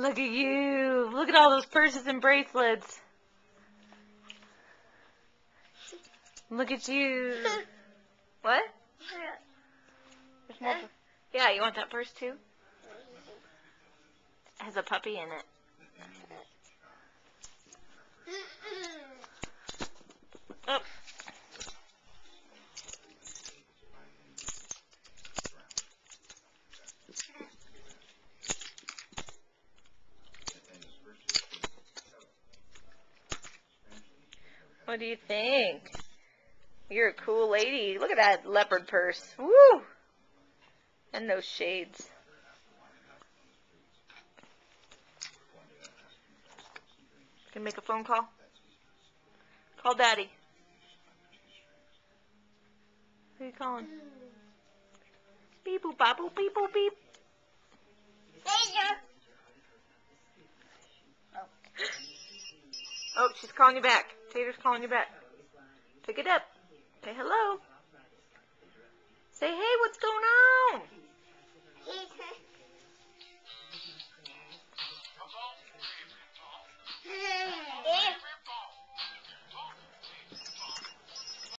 Look at you. Look at all those purses and bracelets. Look at you. What? There's more. Yeah, you want that purse too? It has a puppy in it. Oh. What do you think? You're a cool lady. Look at that leopard purse. Woo! And those shades. Can make a phone call? Call Daddy. Who are you calling? Beep boop bop boop beep boop beep. Oh, she's calling you back. Tater's calling you back. Pick it up. Say hello. Say, hey, what's going on?